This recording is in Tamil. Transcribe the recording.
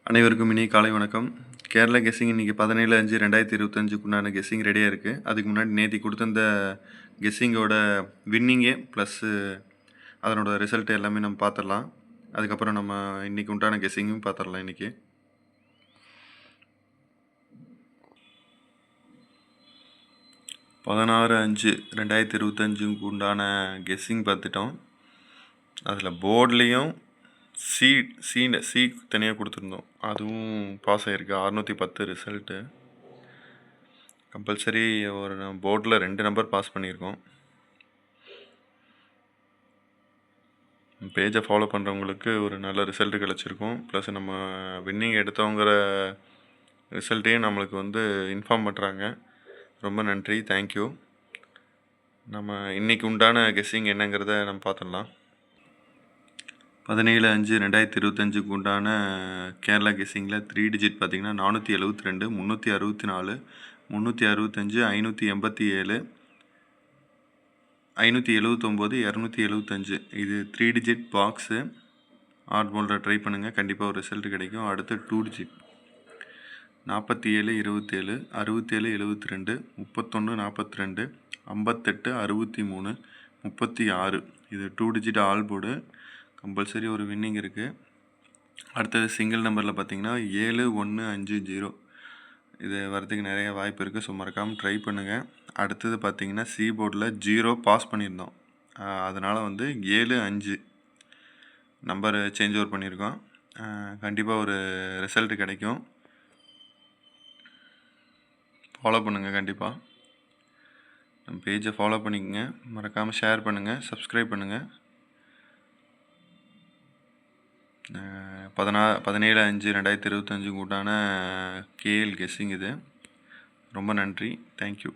அனைவருக்கும் இனிய காலை வணக்கம். கேரளா கெஸ்ஸிங் இன்றைக்கி 17/5/2025க்கு உண்டான கெஸ்ஸிங் ரெடியாக இருக்குது. அதுக்கு முன்னாடி நேற்று கொடுத்த கெஸ்ஸிங்கோட வின்னிங்கே ப்ளஸ்ஸு அதனோட ரிசல்ட் எல்லாமே நம்ம பார்த்துடலாம். அதுக்கப்புறம் நம்ம இன்றைக்கி உண்டான கெஸ்ஸிங்கும் பார்த்துடலாம். இன்றைக்கி 16/5/2025க்கு உண்டான கெஸ்ஸிங் பார்த்துட்டோம். அதில் போர்ட்லேயும் சி தனியாக கொடுத்துருந்தோம். அதுவும் பாஸ் ஆகிருக்கு. 610 ரிசல்ட்டு. கம்பல்சரி ஒரு போர்டில் 2 நம்பர் பாஸ் பண்ணியிருக்கோம். பேஜை ஃபாலோ பண்ணுறவங்களுக்கு ஒரு நல்ல ரிசல்ட்டு கிடச்சிருக்கும். ப்ளஸ் நம்ம வின்னிங் எடுத்தவங்கிற ரிசல்ட்டையும் நம்மளுக்கு இன்ஃபார்ம் பண்ணுறாங்க. ரொம்ப நன்றி, தேங்க்யூ. நம்ம இன்றைக்கி உண்டான கெஸ்ஸிங் என்னங்கிறத நம்ம பார்த்துடலாம். 17/5/2025க்கு உண்டான கேரளா கெஸ்ஸிங்கில் 3 டிஜிட் பார்த்திங்கன்னா 472, 364, 365, 587, 579, 275. இது 3 digit box. Add folder try பண்ணுங்கள், கண்டிப்பாக ஒரு ரிசல்ட் கிடைக்கும். அடுத்து 2 டிஜிட் 47, 27, 67, 72, 31, 42, 58, 63, 36. இது 2 டிஜிட் ஆல் போர்டு. கம்பல்சரி ஒரு வின்னிங் இருக்குது. அடுத்தது சிங்கிள் நம்பரில் பார்த்திங்கன்னா 7150. இது வரதுக்கு நிறைய வாய்ப்பு இருக்குது. ஸோ மறக்காமல் ட்ரை பண்ணுங்கள். அடுத்தது பார்த்திங்கன்னா சி போர்டில் 0 பாஸ் பண்ணியிருந்தோம். அதனால் 75 நம்பர் சேஞ்ச் ஓவர் பண்ணியிருக்கோம். கண்டிப்பாக ஒரு ரிசல்ட் கிடைக்கும். ஃபாலோ பண்ணுங்கள். கண்டிப்பாக நம்ம பேஜை ஃபாலோ பண்ணிக்கோங்க. மறக்காமல் ஷேர் பண்ணுங்கள், சப்ஸ்கிரைப் பண்ணுங்கள். 17/5/2025 உண்டான கேஎல் கெஸ்ஸிங் இது. ரொம்ப நன்றி, தேங்க்யூ.